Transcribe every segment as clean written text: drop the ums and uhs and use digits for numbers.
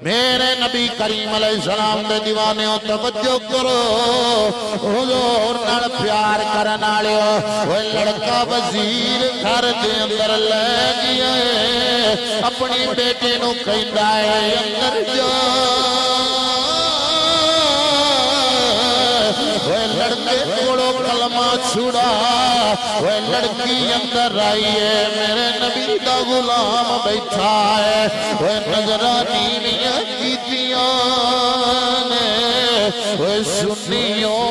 میرے نبی کریم علیہ السلام دے دیوانے ہو توجہ کرو حضور نال پیار کرن والےو وہ لڑکا وزیر گھر دے اندر لے گیا ہے اپنی بیٹی نو کہندا ہے اندر جا وہ لڑکے کولو کلمہ چھڑا وہ لڑکی اندر آئی ہے میرے نبی دا غلام بیٹھا ہے وہ نظرانی میاں کیتیاں نے وہ سنیوں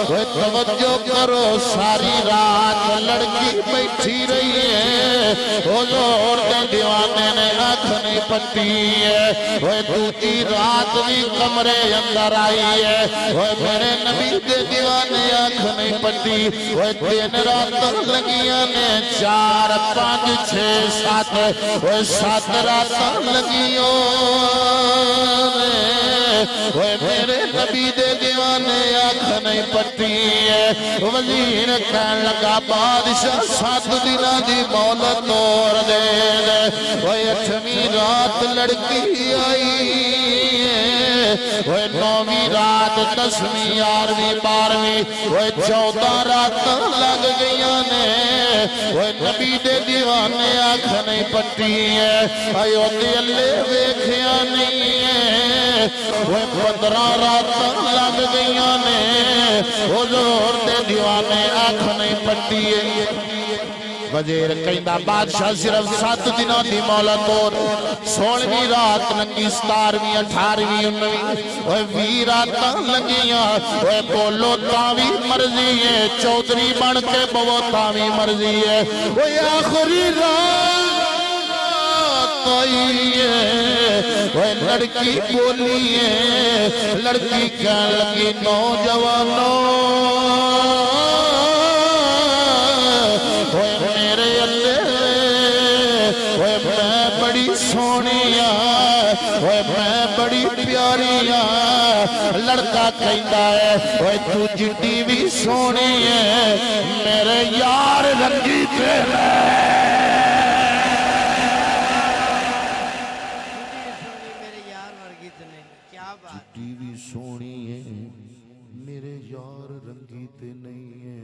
وہ توجہ کرو ساری رات لڑکی بیٹھی رہی ہے حضور دے دیوانے نے آنکھ نہیں پٹی ہے وہ دوسری رات بھی کمرے اندر آئی ہے وہ میرے نبی دے دیوانے آنکھ نہیں پٹی وہ 3 رات لگیاں نے 4 5 6 7 وہ 7 رات لگیوں وہ میرے نبی دے دیوانے آنکھ نہیں پٹی ہے وزیر کہن لگا بادشاہ 7 دنہ دی مولت توڑ دے وہ 8ویں رات لڑکی آئی وہ 9ویں رات 10ویں 11ویں 12ویں وہ 14 رات لگ گئیاں نے وہ نبی دے دیوانے آنکھ نہیں پٹی ہے ایو دلے ویکھیا نہیں ہے وہ 15 رات لگ گئیاں نے حضور دے دیوانے آنکھ نہیں پٹی ہے وزیر کہندا بادشاہ صرف 7 دنوں دی مہلت اور 16ویں رات لنگی 17ویں 18ویں 19ویں وہ 20 رات لگیاں وہ بولو تاوی مرضی ہے چودھری بن کے بو تاوی مرضی ہے وہ آخری رات آئی ہے وہ لڑکی بولی ہے لڑکی کہنے لگی نوجوانوں بڑی سونیاں میں بڑی پیاریاں لڑکا کہندا ہے وہ تو جڈی بھی سونی ہے میرے یار رنگی تے جڈی بھی سونی ہے میرے یار رنگی تے نہیں ہے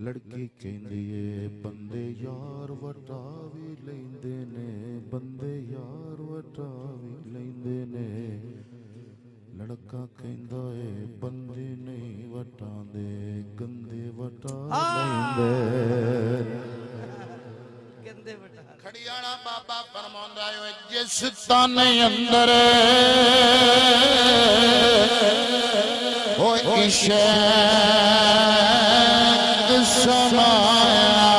لڑکی کہندی ہے بندے یار وٹا بھی لیندے نے بندے یار وٹا بھی لیندے نے لڑکا کہندا ہے بندے نہیں وٹاندے گندے وٹا لیندے گندے وٹا کھڑیاڑا بابا فرماوندا ہے جس تانے اندر او عشق سمایا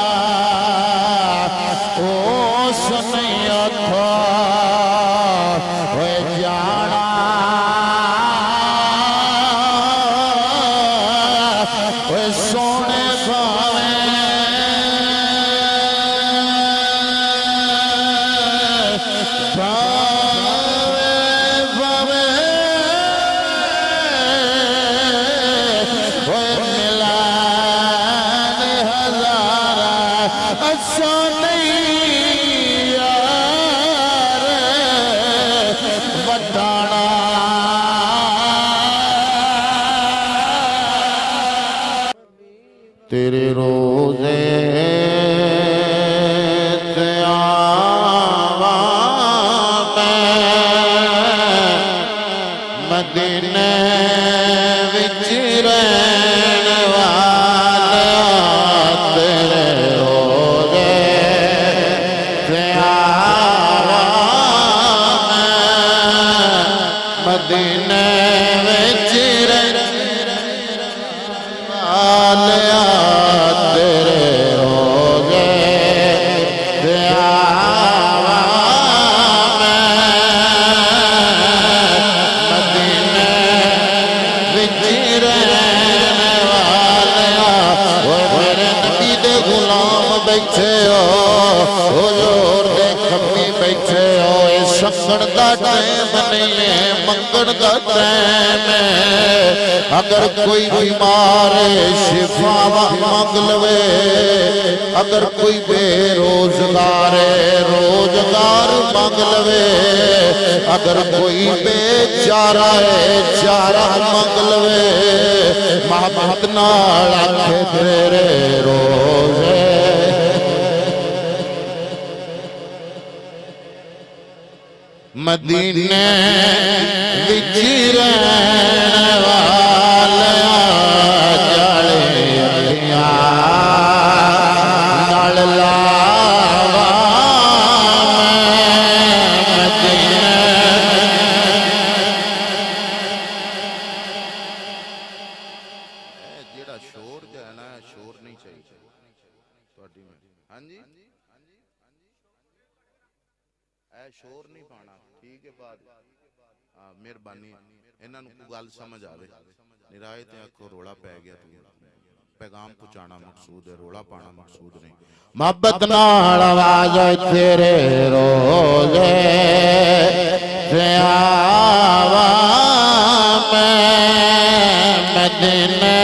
او سنیا تھا وہ جانا وہ سونے پاوے تیرے روزے تے آواں میں مدینے وچ رہن والا تیرے روزے تے آواں میں مدینے وچ رہن والا بیٹھے ہو حضور دے کھپی بیٹھے ہو اس سنگن دا ٹائم نہیں ہے منگن دا ٹائم ہے اگر کوئی بیمار شفا مانگ لوے اگر کوئی بے روزگار روزگار مانگ لوے اگر کوئی بے چارہ چارہ مانگ لوے محبت نال آکھے تیرے روزے مدینے وچ رہن والیاں جڑے اکھیاں نال لاواں مدینے جیڑا شور جو ہے نا شور نہیں چاہیے تہاڈی میں ہاں جی اے شور نہیں پانا ٹھیک ہے بات مہربانی انہاں نوں گل سمجھ آوے نرائے تے آکھو روڑا پے گیا پیغام پہنچانا مقصود ہے روڑا پانا مقصود نہیں محبت نال آواز تیرے روزے تے آواں میں مدینے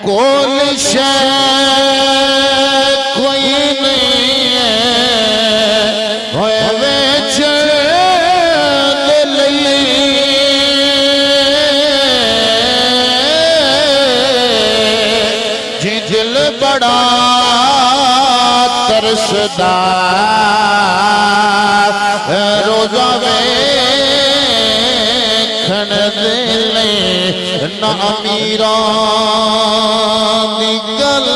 کول شے کوئی نہیں ہے ہوئے وچ دل بڑا ترسدا روزہ ویکھن دل نہ امیراں دی گل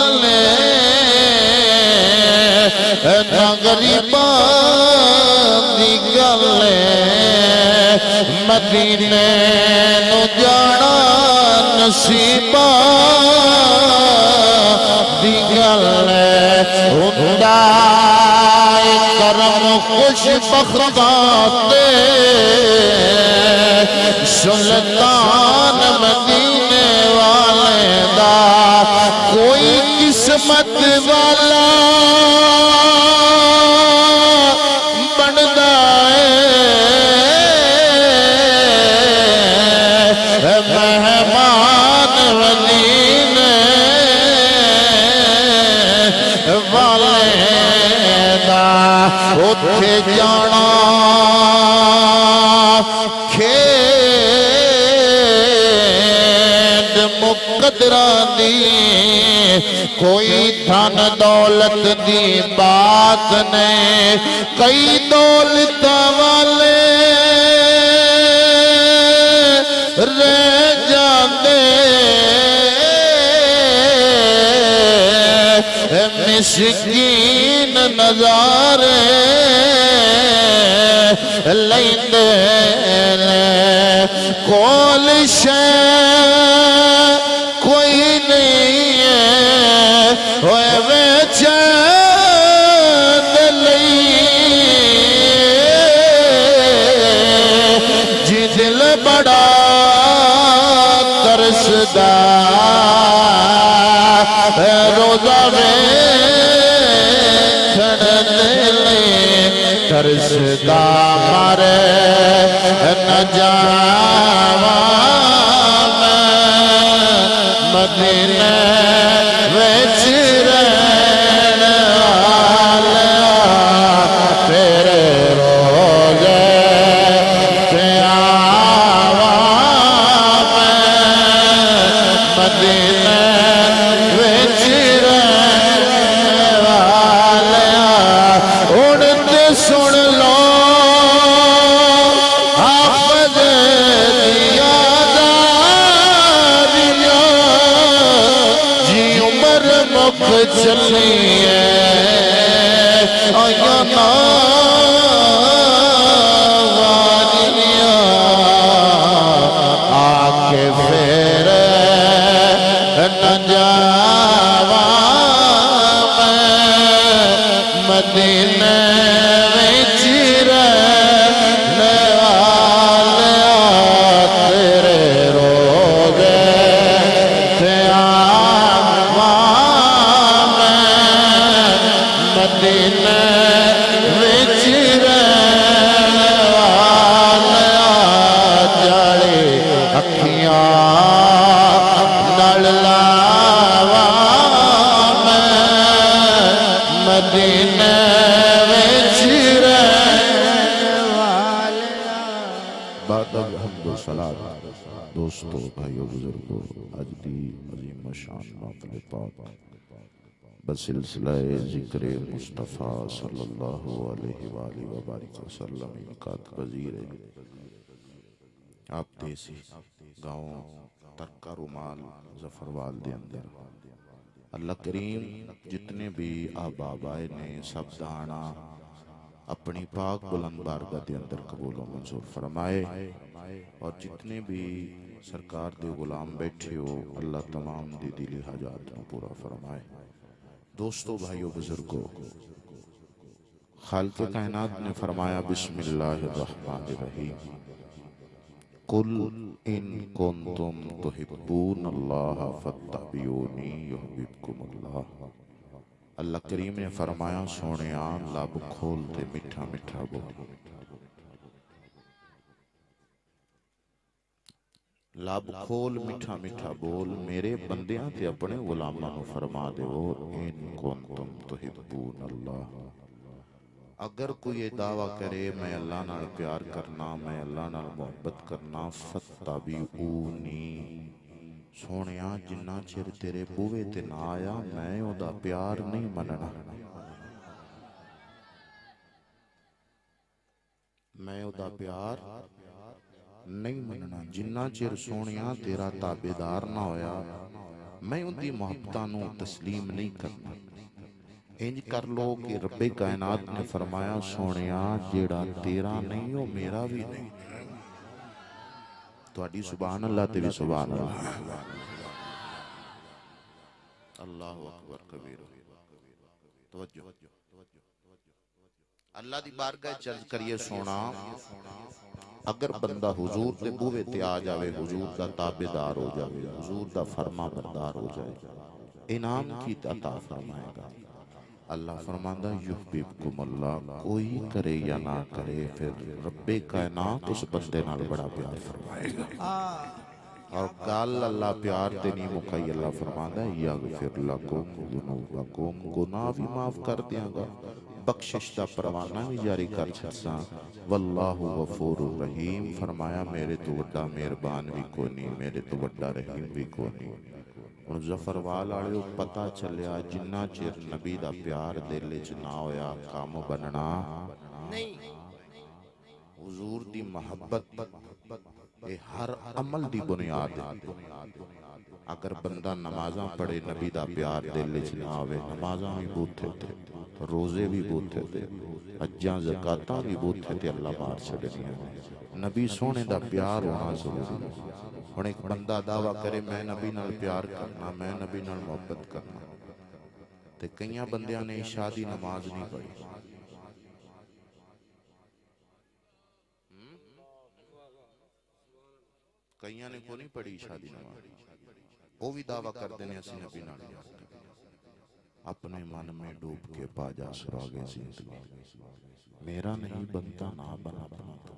نہ غریباں دی گل مدینے نو جانا نصیباں دی گل ہوندا کرم خوش بختاں تے سلطان مدینے والے دا کوئی قسمت والا بندا ہے مہمان مدینے والے دا اوتھے جانا کھیڈ مقدراں دی کوئی دھن دولت دی بات نہیں کئی دولت والے رہ جاندے مسکین نظارے لیندے کول شے کوئی نہیں ہے ہوئے وچ جی دل بڑا ترسدا روزہ ترسدا مارے نہ جاواں مدینے وچ رہن والیاں تیرے روزے تے آواں مدینے وچ رہن والیاں ہن تے سن لو حافظ دیا جی عمر مک چلی ہے آیا نا والیاں آکے پھر نہ جاواں مدینے وچ رہن والیاں تیرے روزے تے آواں مدینے مدینے وچ رہن والا جڑے اکھیاں نال لاوا میں مدینے وچ رہن والا بعد الحمد والصلاۃ دوستو بھائیو بزرگو اج دی عظیم شان محفل پاک بسلسلہ ذکر مصطفیٰ صلی اللہ علیہ وآلہ وبارک وسلم انقاد پذیر آپ دیسی گاؤں ترکہ رومال ظفروال دے اندر اللہ کریم جتنے بھی آباب آئے نے سب دانا اپنی پاک بلند بارگاہ دے اندر قبول و منظور فرمائے اور جتنے بھی سرکار دے غلام بیٹھے ہو اللہ تمام دی دلی حاجات نو پورا فرمائے دوستو بھائیو بزرگو خالق کائنات نے فرمایا بسم اللہ الرحمن الرحیم قل ان کنتم تحبون اللہ فاتبعونی یحببکم اللہ اللہ کریم نے فرمایا سونیا لب کھول تے میٹھا میٹھا بول لب کھول میٹھا میٹھا بول میرے بندیاں تے اپنے غلاماں نو فرما دیو ان کنتم تحبون اللہ اگر کوئی یہ دعویٰ کرے میں اللہ نال پیار کرنا میں اللہ نال محبت کرنا فاتبعونی سونیا جنہ چر تیرے بوے تے نہ آیا میں او دا پیار نہیں مننا میں او دا پیار نہیں مننا جنہ چر سونیا تیرا تابعدار نہ ہویا میں ان دی محبتاں نو تسلیم نہیں کرنا انج کر لو کہ رب کائنات نے فرمایا سونیا جیڑا تیرا نہیں ہو میرا بھی نہیں تو اڈی سبحان اللہ تے بھی سبحان اللہ اللہ اکبر کبیر توجہ اللہ دی بارگاہ چل کریے سونا اگر بندہ حضور دے بوے تے آ جاوے حضور دا تابعدار ہو جاوے حضور دا فرما بردار ہو جائے انعام کی عطا فرمائے گا اللہ فرماندہ یحببکم اللہ کوئی کرے یا نہ کرے پھر رب کائنات اس بندے نال بڑا پیار فرمائے گا اور گال اللہ پیار تے نہیں مکئی اللہ فرماندہ یغفر لکم ذنوبکم گناہ بھی معاف کر دیاں گا بخشش دا پروانہ بھی جاری کر چھڑساں واللہ غفور الرحیم فرمایا میرے تو وڈا مہربان بھی کونی میرے تو وڈا رحیم بھی کونی اور ظفروال آڑے پتہ چلیا جنہ چیر نبی دا پیار دل وچ نہ ہویا کام بننا نہیں حضور دی محبت اے ہر عمل دی بنیاد ہے اگر بندہ نمازاں پڑھے نبی دا پیار دل وچ نہ آوے نمازاں بھی بوتھے تھے روزے بھی بوتھے تھے حجاں زکاتاں بھی بوتھے تھے اللہ مار چھڑنیاں نبی سونے دا پیار ہونا ضروری ہن ایک بندہ دعویٰ کرے میں نبی نال پیار کرنا میں نبی نال محبت کرنا تے کئیاں بندیاں نے عشاء دی نماز نہیں پڑھی کئیاں نے کو نہیں پڑھی عشاء دی نماز وہ بھی دعویٰ کر دینے اسی نبی نال پیار کرنا اپنے من میں ڈوب کے پا جا سراغ زندگی میرا نہیں بنتا نہ بنا بنا تو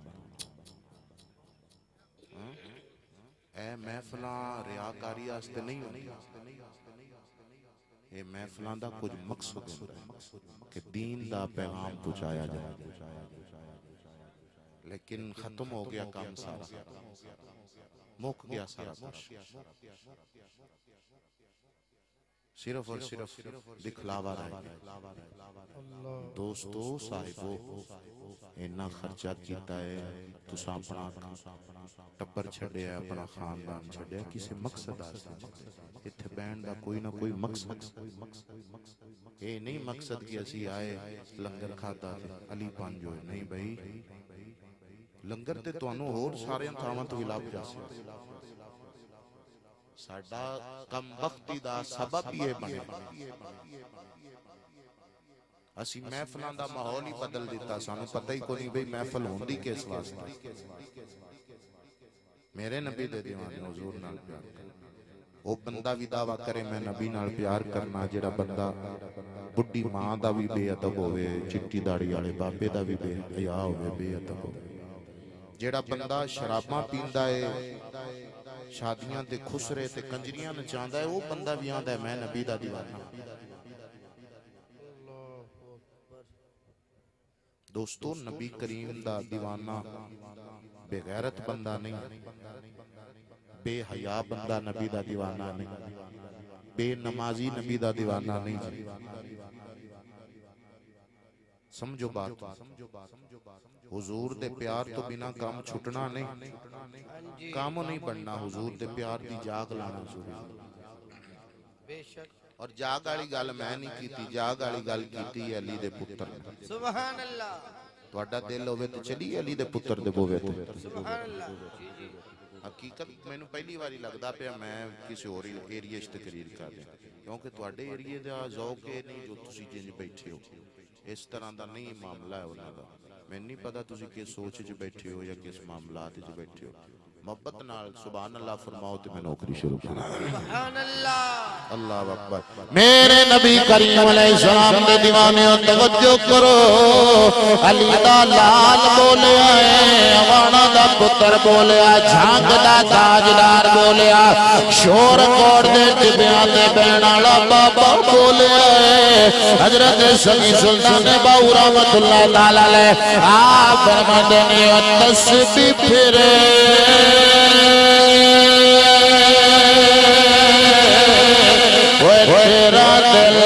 اے محفلاں ریاکاری آستے نہیں ہوتی اے محفلاں دا کچھ مقصد ہے کہ دین دا پیغام پہنچایا جائے لیکن ختم ہو گیا کام سارا مک گیا سارا کچھ صرف اور صرف دکھلاوا رہے دوستو صاحبو اینا خرچہ کیتا ہے تساں اپنا ٹبر چھڑے ہے اپنا خاندان چھڑے ہے کسی مقصد آسا اتھے بینڈ دا کوئی نہ کوئی مقصد اے نہیں مقصد کی اسی آئے لنگر کھاتا تھے علی پانجو نہیں بھئی لنگر تے تو انو اور سارے انتھاوان تو علاق جاسے ساڑھا کم وقتی دا سبب یہ بنے اسی محفلان دا ماحول ہی بدل دیتا سانو پتہ ہی کو نہیں بھئی محفل ہوندی کیس واسطہ میرے نبی دے دیوانے حضور نال پیار کرنا وہ بندہ بھی دعویٰ کرے میں نبی نال پیار کرنا جڑا بندہ بڈی ماں دا بھی بے ادب ہوئے، چٹی داڑی والے بابے دا بھی بے حیا ہوئے، بے ادب ہوئے۔ جیڑا بندہ شراباں پیندا ہے، شادیاں تے خسرے تے کنجریاں نچاندا ہے، وہ بندہ بھی آندا ہے میں نبی دا دیوانہ۔ دوستو نبی کریم دا دیوانہ بے غیرت بندہ نہیں، بے حیا بندہ نبی دا دیوانہ نہیں، بے نمازی نبی دا دیوانہ نہیں جی۔ سمجھو بات، حضور دے پیار تو بنا کام چھٹنا نہیں، کام نہیں بننا، حضور دے پیار دی جاگ لانا ضروری۔ اور جاگ آلی گل میں نہیں کیتی، جاگ آلی گل کیتی ہے علی دے پتر نے۔ سبحان اللہ۔ توڑا دل ہوئے تو چلی علی دے پتر دے بوے تے۔ سبحان اللہ۔ حقیقت میں نے پہلی باری لگدا پیا میں کسی اور ایریے تقریر کر دیں، کیونکہ توڑے ایریے دا ذوق ہے نہیں جو تسی جنج بیٹھے ہو، اس طرح دا نہیں معاملہ ہے انہاں دا۔ میں نہیں پتا تسی کس سوچ جو بیٹھے ہو یا کس معاملات جو بیٹھے ہو۔ محبت نال سبحان اللہ فرماؤ تے میں نوکری شروع کروں۔ سبحان اللہ۔ اللہ اکبر۔ میرے نبی کریم علیہ السلام دے دیوانے توجہ کرو، علی دا لال بولیا ہے، وانا دا پتر بولیا، جھانگ دا تاجدار بولیا، شور کوڑ دے ٹبیاں دے بینالا بابا بولیا ہے، حضرت سگی سلطان باو رحمت اللہ تعالیٰ لے آپ فرماتے نے تسبیح پھرے تیرا دل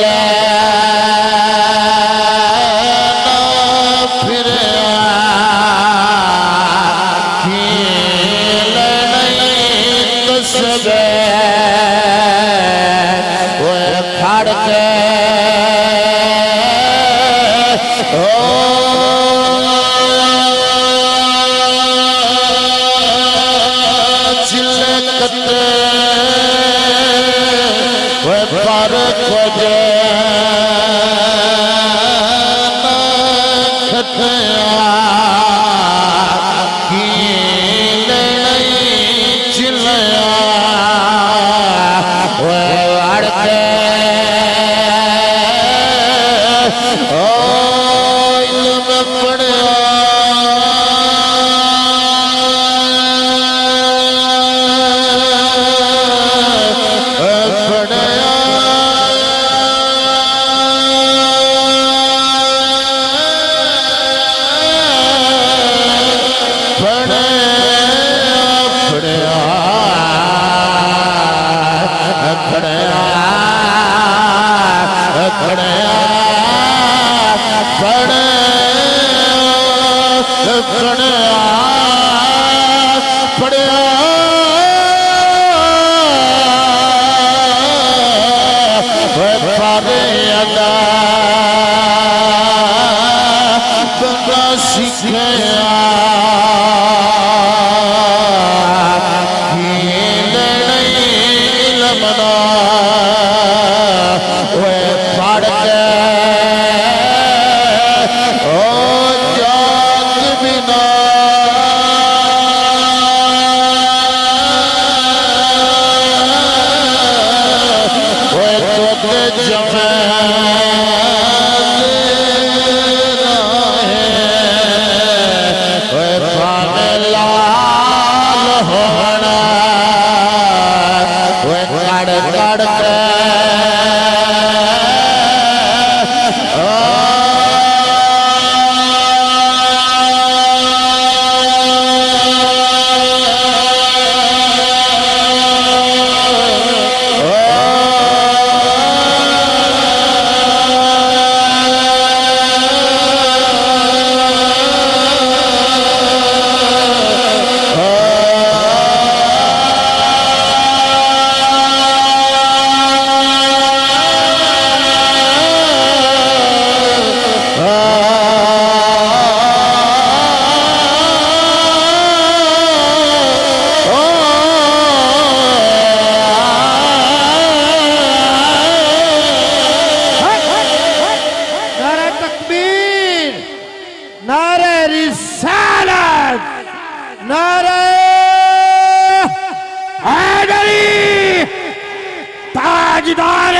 تاجدار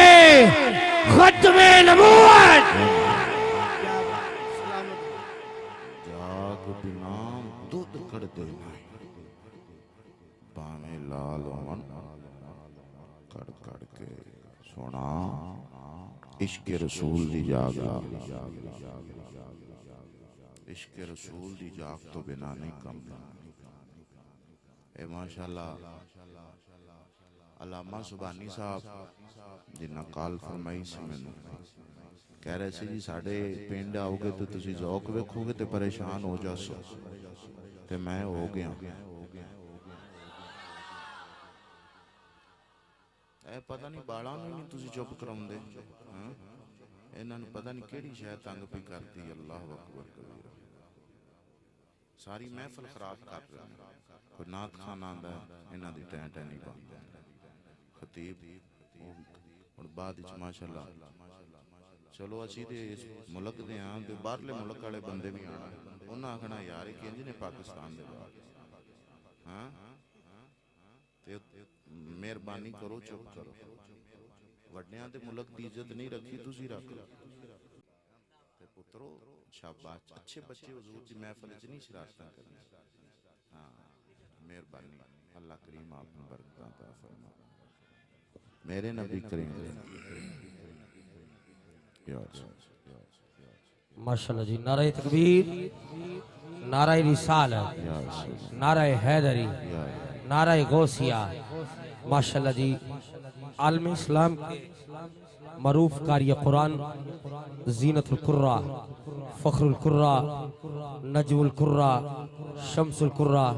ختم نبوت جاگ بنا دودھ کر دینا باویں لال ہون کڑ کڑ کے سونا عشق رسول دی جاگ عشق رسول دی جاگ تو بنا نہیں کم اے ماشاءاللہ علامہ سبحانی صاحب جنہ کال فرمائی سے میں کہہ رہے سے جی ساڑھے پینڈ آؤ گے تو تسی ذوق ویکھو گے تے پریشان ہو جا سو تے میں ہو گیا اے پتہ نہیں باڑا نہیں تسی چپ کراؤں دے انہاں نے پتہ نہیں کیڑی شاید تنگ پہ کرتی اللہ اکبر کبیر ساری محفل خراب کر رہے ہیں کوئی نات خان آندا ہے انہاں دی ٹین ٹین نہیں بند خطیب اور بعد اچھ ماشاءاللہ چلو اچھی دے اس ملک دے آن دے باہرلے ملک والے بندے بھی آنا انہاں آکھنا یار کہ انجی نے پاکستان دے بعد ہاں تے مہربانی کرو چپ کرو وڈیاں دے ملک دی عزت نہیں رکھی تسی رکھ تے پترو شاباش اچھے بچے حضور دی محفل وچ نہیں شرارتاں کرنی ہاں مہربانی اللہ کریم آپ نے برکتاں عطا فرمائے میرے نبی کریم ماشاءاللہ جی نعرہ تکبیر نعرہ رسالت نعرہ حیدری نعرہ غوثیہ ماشاءاللہ جی عالم اسلام کے معروف قاری قرآن زینت القرہ فخر القرہ نجم القرہ شمس القرہ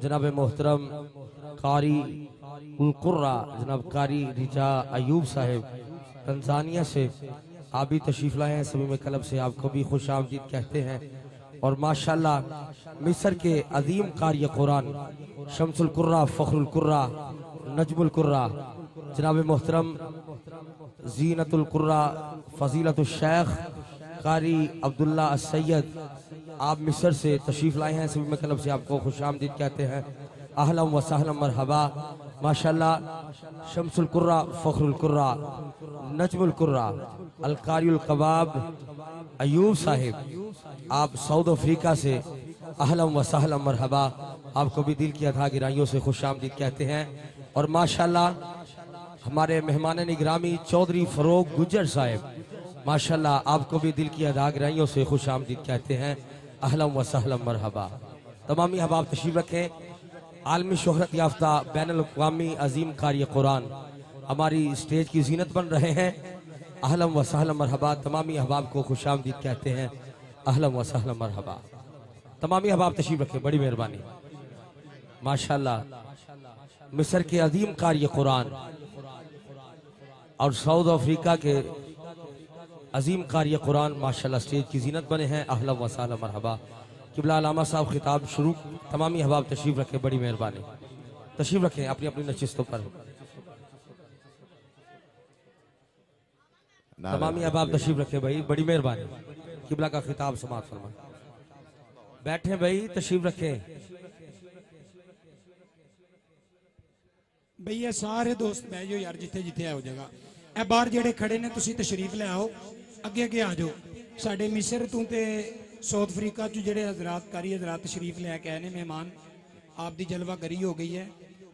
جناب محترم قاری القرہ جناب قاری رجا ایوب صاحب تنزانیہ سے آپ بھی تشریف لائے ہیں سبھی میں کلب سے آپ کو بھی خوش آمدید کہتے ہیں اور ماشاءاللہ مصر کے عظیم قاری قرآن شمس القرہ فخر القرہ نجم القرہ جناب محترم زینت القرہ فضیلت الشیخ قاری عبداللہ السید آپ مصر سے تشریف لائے ہیں سبھی میں کلب سے آپ کو خوش آمدید کہتے ہیں اہلا و سہلا مرحبا ماشاءاللہ شمس القرہ فخر القرہ نجم القرہ القاری القباب ایوب صاحب آپ سعود افریقہ سے اہلا و سہلا مرحبا آپ کو بھی دل کی ادھا گرائیوں سے خوش آمدید کہتے ہیں اور ماشاءاللہ ہمارے مہمان نگرامی چودھری فروغ گجر صاحب ماشاءاللہ آپ کو بھی دل کی ادھا گرائیوں سے خوش آمدید کہتے ہیں اہلا و سہلا مرحبا تمامی احباب تشریف رکھیں عالمی شہرت یافتہ بین الاقوامی عظیم قاری قرآن ہماری اسٹیج کی زینت بن رہے ہیں اہلا و سہلا مرحبا تمامی احباب کو خوش آمدید کہتے ہیں اہلا و سہلا مرحبا تمامی احباب تشریف رکھیں بڑی مہربانی ماشاءاللہ مصر کے عظیم قاری قرآن اور سعود افریقہ کے عظیم قاری قرآن ماشاءاللہ اسٹیج کی زینت بنے ہیں اہلا و سہلا مرحبا قبلہ علامہ صاحب خطاب شروع تمامی احباب تشریف رکھیں بڑی مہربانی تشریف رکھیں اپنی اپنی نشستوں پر تمامی احباب تشریف رکھیں بھائی بڑی مہربانی قبلہ کا خطاب سماعت فرمائیں بیٹھیں بھائی تشریف رکھیں بھئی یہ سارے دوست بہ جو یار جتھے جتھے آؤ جگہ اے باہر جڑے کھڑے نے تسی تشریف لے آؤ اگے اگے آ جاؤ ساڈے مصر تو تے ساؤتھ افریقہ چ جڑے حضرات قاری حضرات تشریف لے کے آئے نے مہمان آپ دی جلوہ گری ہو گئی ہے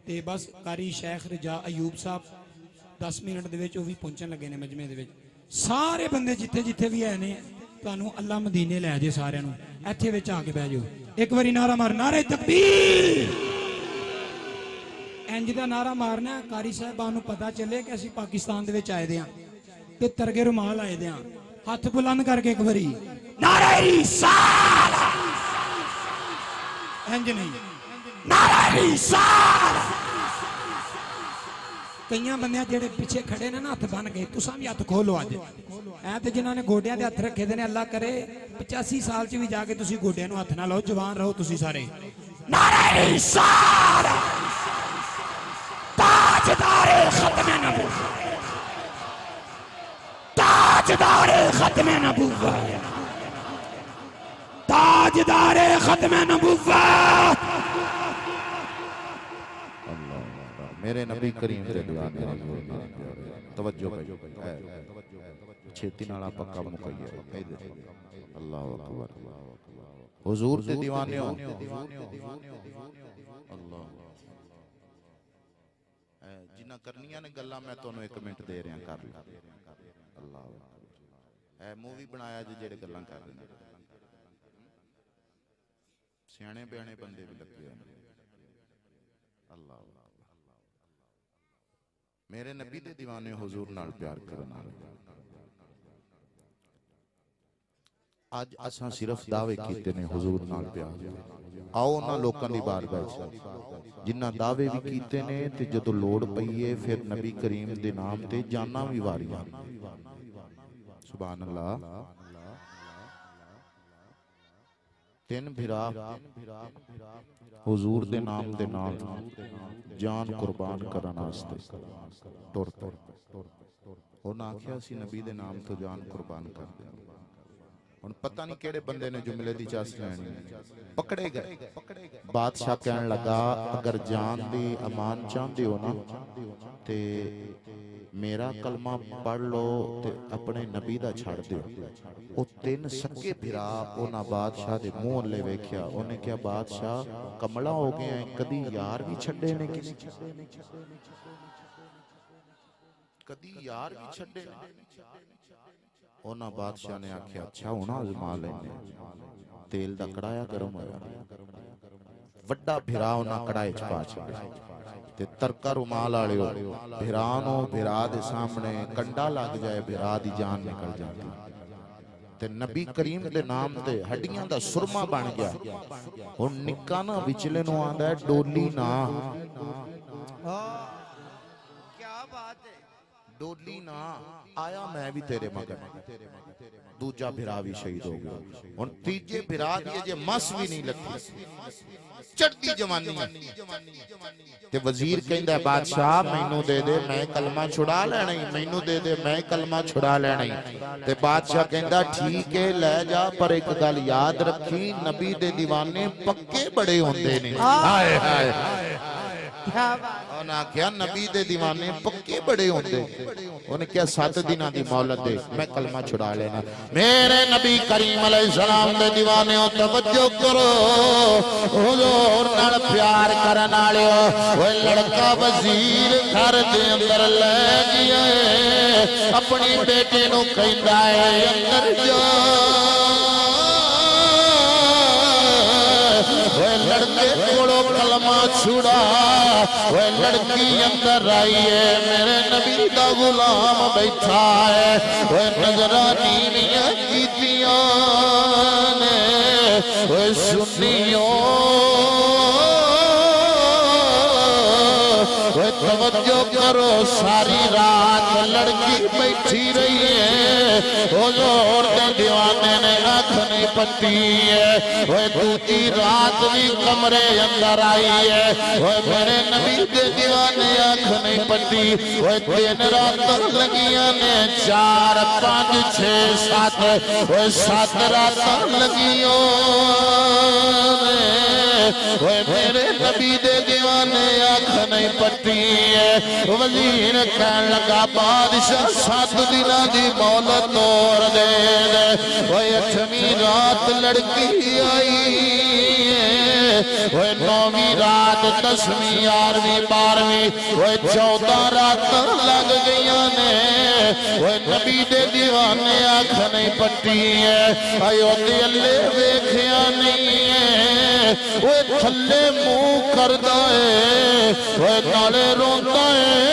تے بس قاری شیخ رجا ایوب صاحب 10 منٹ دے وچ او وی پہنچن لگے نے مجمع دے وچ سارے بندے جتھے جتھے بھی آئے نے تانوں اللہ مدینے لے جے سارے نوں ایتھے وچ آ کے بیٹھ جاؤ ایک واری نعرہ مار نعرہ تکبیر انج دا نعرہ مارنا قاری صاحباں نوں پتہ چلے کہ اسی پاکستان دے وچ آئے دے ہاں تے ترگے رومال آئے دے ہاں ہاتھ بلند کر کے ایک واری نعرہ رسالت انج نہیں نعرہ رسالت کئیاں بندیاں جڑے پیچھے کھڑے نے نا ہاتھ بن گئے تساں بھی ہاتھ کھولو اج اے تے جنہاں نے گوڈیاں دے ہاتھ رکھے دے نے اللہ کرے 85 سال چ بھی جا کے تسی گوڈیاں نوں ہاتھ نہ لاؤ جوان رہو تسی سارے نعرہ رسالت تاجدار ختم نبوت تاجدار ختم نبوت تاجدار ختم نبوت میرے نبی کریم سے دعا توجہ چھیتی نال آپا کم مکئیے اللہ اکبر حضور دے دیوانے ہو اللہ جنہ کرنیاں نے گلہ میں تو انہوں 1 منٹ دے رہے ہیں کر لیا اللہ اے مووی بنایا جڑے گلاں کر رہے ہیں سیانے بیانے بندے بھی لگے ہیں اللہ میرے نبی دے دیوانے حضور نال پیار کرنا آج اساں صرف دعوے کیتے نے حضور نال پیار آؤ نہ لوکاں دی بارگاہ جنہ دعوے بھی کیتے نے تے جدو لوڑ پئیے پھر نبی کریم دے نام تے جاناں بھی واریاں سبحان اللہ 3 بھرا حضور دے نام دے نال جان قربان کرن واسطے ٹر پے انہاں آکھیا سی نبی دے نام تو جان قربان کر دے ہن پتہ نہیں کیڑے بندے نے جملے دی چاس لینی پکڑے گئے بادشاہ کہن لگا اگر جان دی امان چاہندے ہو نا تے میرا کلمہ پڑھ لو تے اپنے نبی دا چھڑ دیو او 3 سکے بھرا اونا بادشاہ دے منہ لے ویکھیا اونے کیا بادشاہ کملا ہو گئے ہیں کدی یار بھی چھڈے نے کدی یار بھی چھڈے نے اونا بادشاہ نے آکھیا اچھا ہونا آزما لینے تیل دا کڑایا گرم ہویا وڈا بھرا اونا کڑائے چپا چھڑے تے ترکا رومال آڑے ہو بھرانو بھرا دے سامنے کنڈا لگ جائے بھرا دی جان نکل جاتی تے نبی کریم دے نام تے ہڈیاں دا سرما بن گیا اور نکانا وچلے نو آندہ ہے ڈولی نا کیا بات ہے ڈولی نا آیا میں بھی تیرے مگر دوجا بھرا بھی شہید ہو گیا اور تیجے بھرا دیئے جے مس بھی نہیں لگتی چڑھتی جوانی تے وزیر کہندہ ہے بادشاہ مینوں دے دے میں کلمہ چھڑا لینے مینوں دے دے میں کلمہ چھڑا لینے تے بادشاہ کہندہ ٹھیک ہے لے جا پر ایک گل یاد رکھی نبی دے دیوانے پکے بڑے ہوندے نے ہائے ہائے انہاں کیا نبی دے دیوانے پکے بڑے ہوندے انہیں کیا 7 دنہ دی مولت دے میں کلمہ چھڑا لینا میرے نبی کریم علیہ السلام دے دیوانے ہو توجہ کرو حضور نال پیار کرنا لیا وہ لڑکا وزیر گھر دے اندر لے گیا ہے اپنی بیٹے نو کہندا ہے اندر جا وہ لڑکے کوڑو کلمہ چھڑا وہ لڑکی اندر آئیے میرے نبی دا غلام بیٹھا ہے وہ نظرانی میاں کیتیاں نے وہ سنیوں وہ توجہ کرو ساری رات لڑکی بیٹھی رہی ہے حضور دے دیوانے نے آنکھ نہیں پتی ہے وہ دوتی رات بھی کمرے اندر آئی ہے وہ میرے نبی دے دیوانے آنکھ نہیں پتی وہ 3 رات لگیاں نے 4 5 6 7 وہ 7 رات لگیوں نے وہ میرے نبی دے دیوانے آنکھ نہیں پتی ہے وزیر کہن لگا بادشاہ 7 دنہ دی مولت توڑ دے دے وہ 8ویں رات لڑکی آئی ہے وہ 9ویں رات 10ویں 11ویں 12ویں وہ 14 رات لگ گئیاں نے وہ نبی دے دیوانے آنکھ نہیں پٹی ہے آئیو دیلے ویکھیا نہیں ہے وہ تھلے منہ کردہ ہے وہ نالے روندہ ہے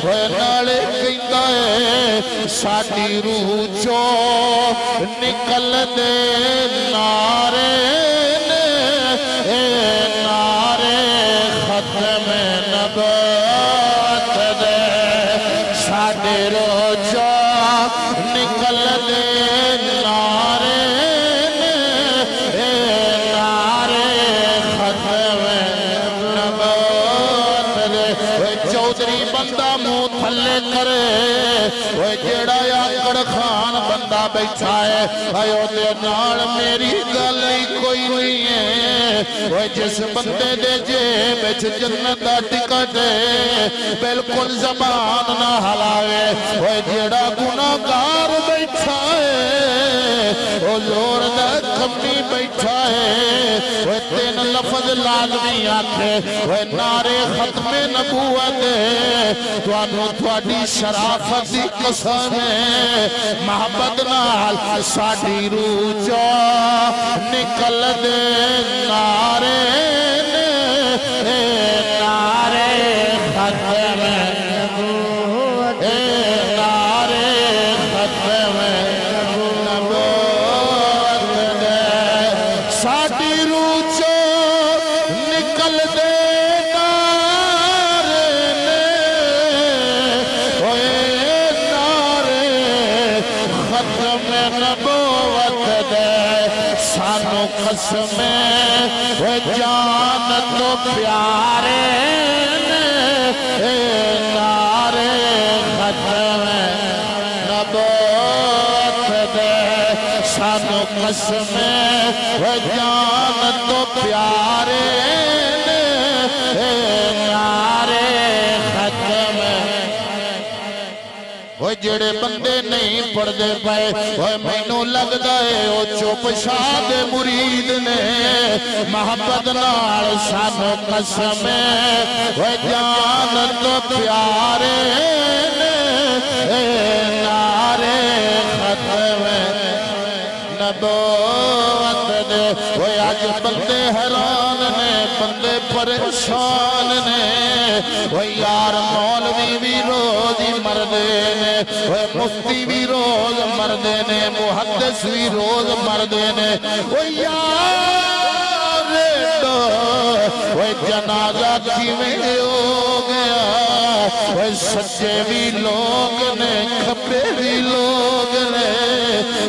وہ نالے کہندہ ہے ساڑی روح چو نکل دے نارے نارے ختم نبوت دے ساڑی روح چو نکل دے نارے چودھری بندہ منہ تھلے کرے وہ جیڑا آکڑ خان زبان بندہ بیٹھا ہے ایو دے نال میری گل ہی کوئی نہیں ہے وہ جس بندے دے جیب وچ جنت دا ٹکٹ ہے بالکل زبان نہ ہلاوے وہ جیڑا گناہگار بیٹھا ہے وہ زور دا کمی بیٹھا ہے وہ تین لفظ لازمی آکھے وہ نعرے ختم نبوت توانو تواڈی شرافت دی قسم ہے محبت نال ساڈی روح چو نکل دے نعرے نعرے ختم نبوت نعرے ختم نبوت ساڈی روح چو نکل دے نعرے نعرے ختم نبوت دے سانو قسم وہ جان تو پیارے نعرے ختم نبوت دے سانو قسم وہ جان تو پیارے نعرے ختم وہ جڑے بندے نہیں پڑھ دے پائے وہ مینوں لگدا ہے وہ چپ شاہ دے مرید نے محبت نال سانو قسم وہ جان تو پیارے نعرے ختم نبوت دے وہ آج بندے حیران نے بندے پریشان نے وہ یار مولوی بھی روز ہی مردے نے وہ مفتی بھی روز مردے نے محدث بھی روز مردے نے وہ یار وہ جنازہ کیویں ہو گیا وہ سچے بھی لوگ نے کھپے بھی لوگ نے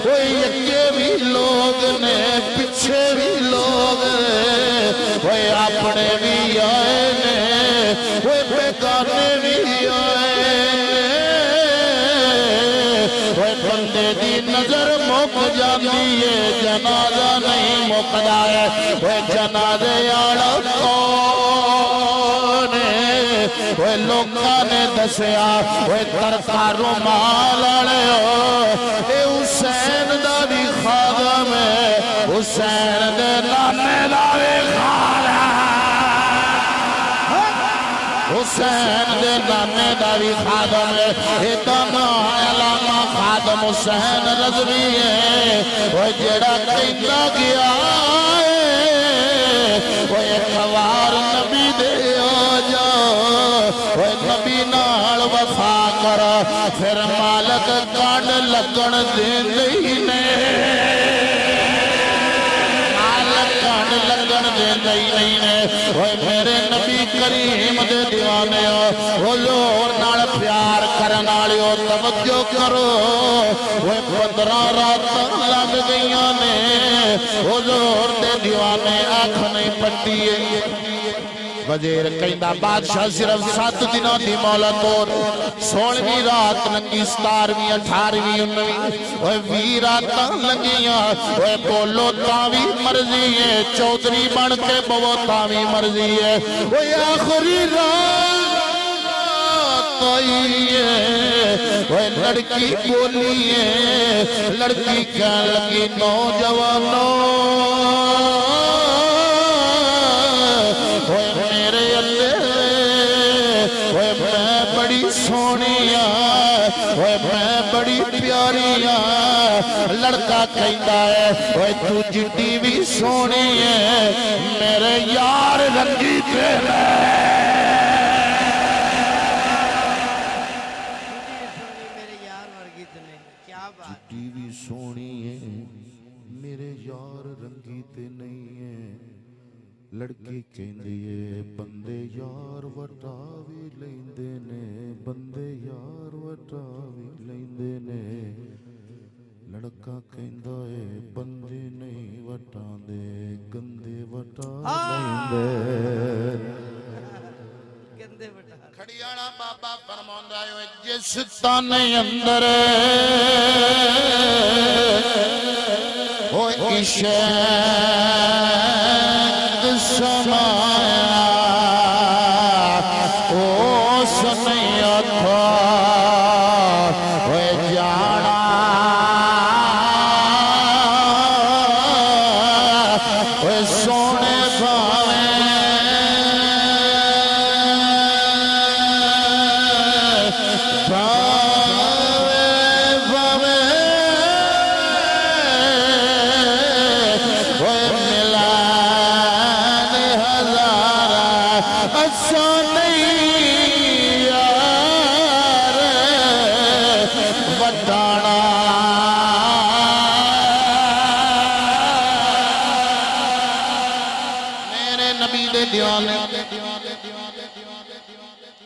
وہ یکے بھی لوگ نے پیچھے بھی لوگ نے وہ اپنے بھی آئے نے وہ بیگانے بھی آئے نے وہ بندے دی نظر مک جاتی ہے جنازہ نہیں مکدا ہے وہ جنازے والا کون ہے وہ لوکاں نے دسیا وہ ترکا رومال والے ہو اے حسین دا بھی خادم ہے حسین دے نانے دا بھی خادم حسین دے نانے دا بھی خادم ہے اتنا علامہ خادم حسین رضوی ہے وہ جڑا کہندا گیا وہ ایک وار نبی دے آ جاؤ وہ نبی نال وفا کر پھر مالک کانڈ لگن دین لگن نہیں نے وہ میرے نبی کریم دے دیوانے وہ لور نال پیار کرن والیو توجہ کرو وہ 15 رات لگ گئیاں نے وہ لور دے دیوانے آنکھ نہیں پٹی وزیر کہندا بادشاہ صرف 7 دنوں دی مہلت اور 16ویں رات لنگی 17ویں 18ویں 19ویں اوے 20 راتاں لنگیاں اوے بولو تاں وی مرضی ہے چودھری بن کے بو تاں وی مرضی ہے اوے آخری رات آئی ہے اوے لڑکی بولی ہے لڑکی کہن لگی نوجوانوں سونیاں میں بڑی پیاریاں لڑکا کہندا ہے تو جڈی بھی سونی ہے میرے یار رنگی تے میرے یار ورگی تے نہیں کیا بات جڈی بھی سونی ہے میرے یار رنگی تے نہیں ہے لڑکی کہندی ہے بندے یار وٹاوی لیندے نے بندے یار وٹاوی لیندے نے لڑکا کہندا ہے بندے نہیں وٹاندے گندے وٹا لیندے گندے بٹا کھڑیانا بابا فرماوندا ہے جس اس تانے اندر ہوئے عشق سمایا او سنیا تھا ہوئے جانا ہوئے سونے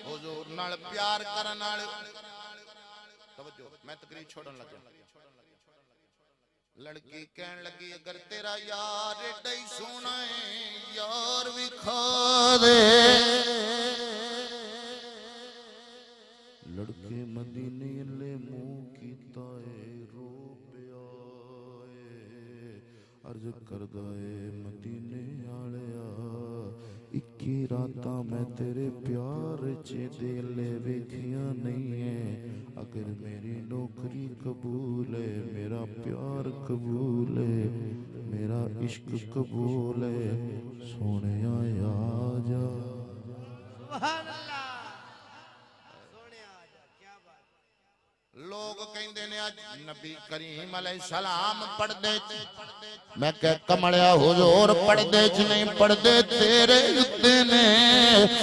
حضور نال پیار کرن والے توجہ میں تقریر چھوڑن لگا لڑکی کہن لگی اگر تیرا یار ایڈا ہی سونا ہے یار وکھا دے لڑکے مدینے لے منہ کیتا ہے رو پیا عرض کردا ہے مدینے والیا اکی راتاں میں تیرے پیار چے دلے ویکھیاں نہیں ہیں اگر میری نوکری قبول ہے میرا پیار قبول ہے میرا عشق قبول ہے سونیا آ جا سبحان اللہ سونے آ جا کیا بات لوگ کہندے نے اج نبی کریم علیہ السلام پڑھ دے میں کہ کمڑیا حضور پڑھ دے چ نہیں پڑھ دے تیرے اتے نے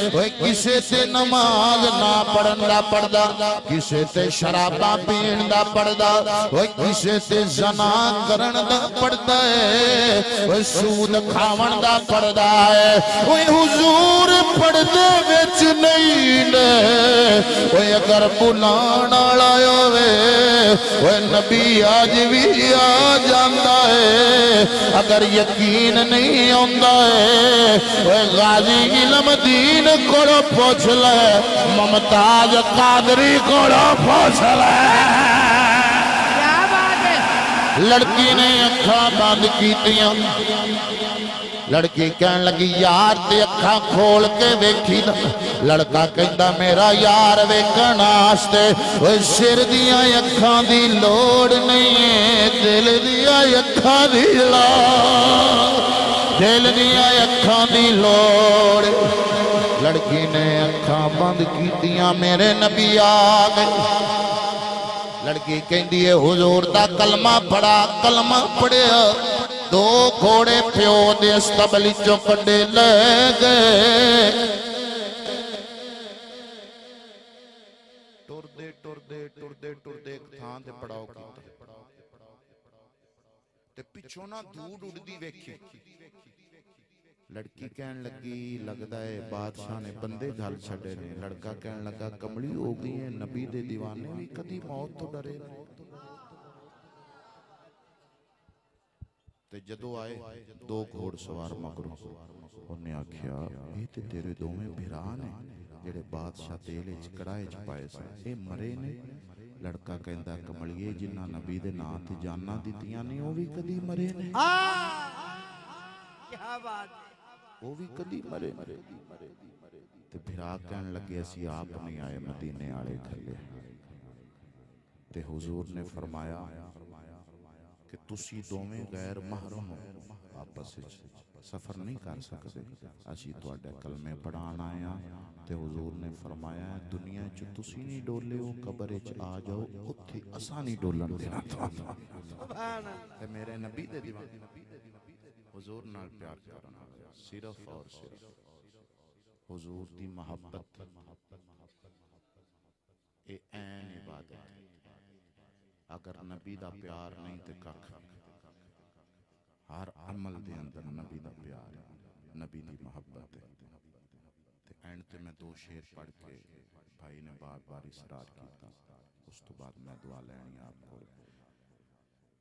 اوے کسے تے نماز نہ پڑھن دا پڑھدا کسے تے شراباں پین دا پڑھدا اوے کسے تے زنا کرن دا پڑھدا ہے اوے سود کھاون دا پڑھدا ہے اوے حضور پڑھ دے وچ نہیں نے اوے اگر بلان والا ہوے اوے نبی آج بھی آ جاندا ہے اگر یقین نہیں ہوندا ہے اوے غازی علم دین کولو پوچھ لے ممتاز قادری کولو پوچھ لے کیا بات ہے لڑکی نے اکھاں بند کیتیاں لڑکی کہن لگی یار تے اکھاں کھول کے ویکھی دا لڑکا کہندا میرا یار ویکھن واسطے اوے سر دیاں اکھاں دی لوڑ نہیں ہے دل دیاں اکھاں دی لوڑ دل دیاں اکھاں دی لوڑ لڑکی نے اکھاں بند کیتیاں میرے نبی آ گئے لڑکی کہندی ہے حضور دا کلمہ پڑھا کلمہ پڑھیا دو گھوڑے پیو دے استبلی چوں کڈے لے گئے ٹر دے ایک تھان تے پڑاؤ کیتا تے پچھوں نہ دھوڑ اڑدی ویکھی لڑکی کہن لگی لگدا ہے بادشاہ نے بندے گھل چھڑے نے لڑکا کہن لگا کملی ہو گئی ہیں نبی دے دیوانے بھی کدی موت تو ڈرے تے جدو آئے دو گھوڑ سوار مگرو انہیں آکھیا یہ تے تیرے دوویں بھرا نے جڑے بادشاہ تیل وچ کڑاہے چ پائے سن اے مرے نے لڑکا کہندا کملیے جنہاں نبی دے نام تے جاناں دتیاں نہیں او وی کدی مرے نے کیا بات ہے وہ بھی کدی مرے تے بھرا کہن لگے اسی آپ نہیں آئے مدینے والے کھلے تے حضور نے فرمایا کہ تسی دوویں غیر محرم ہو آپس وچ سفر نہیں کر سکتے اسی تواڈے کلمے پڑھان آئے ہاں تے حضور نے فرمایا دنیا چ تسی نہیں ڈولے ہو قبر وچ آ جاؤ اوتھے اساں نہیں ڈولن دینا سبحان اللہ تے میرے نبی دے دیوانے حضور نال پیار کرنا صرف اور صرف حضور دی محبت اے این عبادت اگر نبی دا پیار نہیں تے ککھ ہر عمل دے اندر نبی دا پیار ہے نبی دی محبت ہے تے اینڈ تے میں دو شعر پڑھ کے بھائی نے بار بار اصرار کیتا اس تو بعد میں دعا لینی آپ کو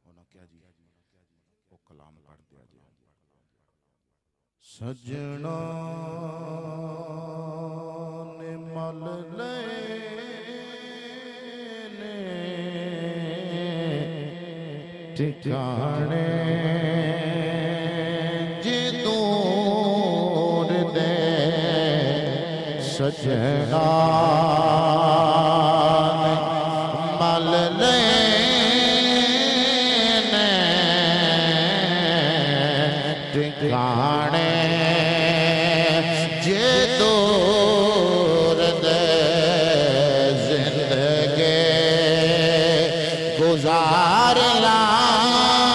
ہونا کیا جی وہ کلام پڑھ دیا جی سجنا نے مل لے ٹھکانے جی دور دے سجنا مل لینے ٹھکانے جی دور دے زندگی گزار لانگے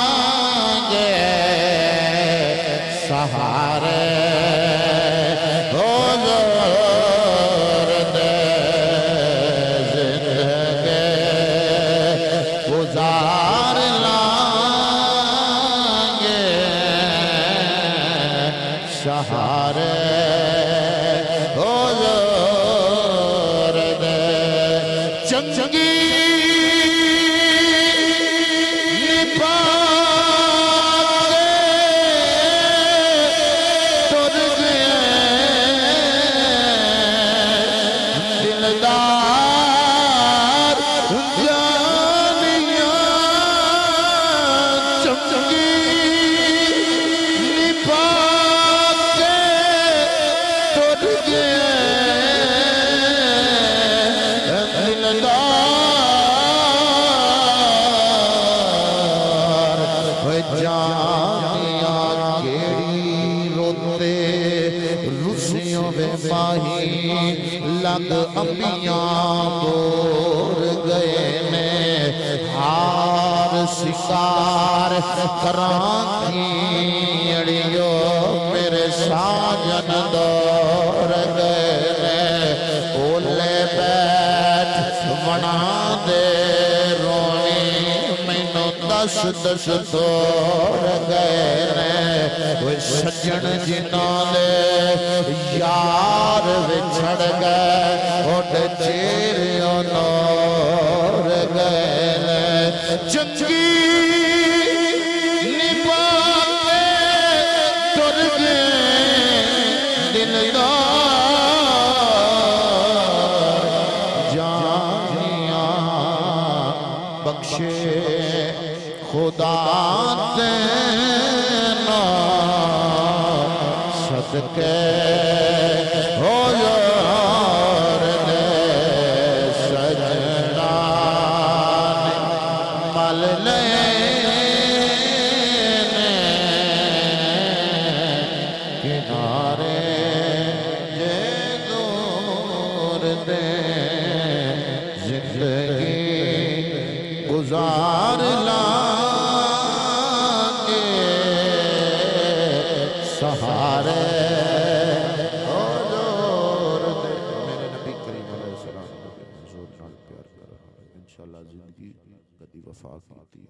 سہارے حضور دے زندگی گزار لانگے سہارے حضور دے چنگی لگ امبیاں بور گئے نے ہار شکار کران کی اڑیو میرے ساجن دور گئے نے اولے بیٹھ بنا دے رونی مینو دس دس دور گئے نے وہ سجن جنہاں دے یار وچھڑ گئے اٹھ چیریوں نور گئے چنگی نبھا کے ٹر گئے دلدار جانیاں بخشے خدا دینا صدقے حضور دے سجنا مل لینے کنارے جے دور دے زندگی گزار لانگے سہارے حضور دے میرے نبی کریم علیہ السلام حضور نال پیار کر انشاءاللہ زندگی کدی وفا کیتی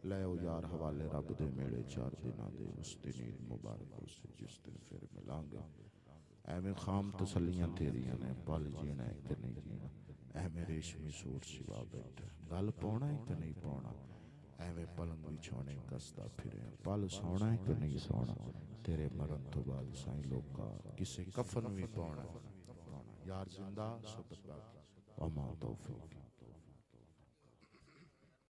لے او یار حوالے رب دے میڑے 4 دناں دے اس دن عید مبارک سے جس دن پھر ملان گے ایویں خام تسلیاں تیریاں نے پل جینا ہے کہ نہیں جینا ایویں ریشمی سوٹ سوا بیٹھا گل پونا ہے کہ نہیں پونا ایویں پلنگ بچھونے کسدا پھرے پل سونا ہے کہ نہیں سونا تیرے مرن تو بعد سائیں لوکا کسے کفن بھی پونا یار زندہ صدقہ وما توفیق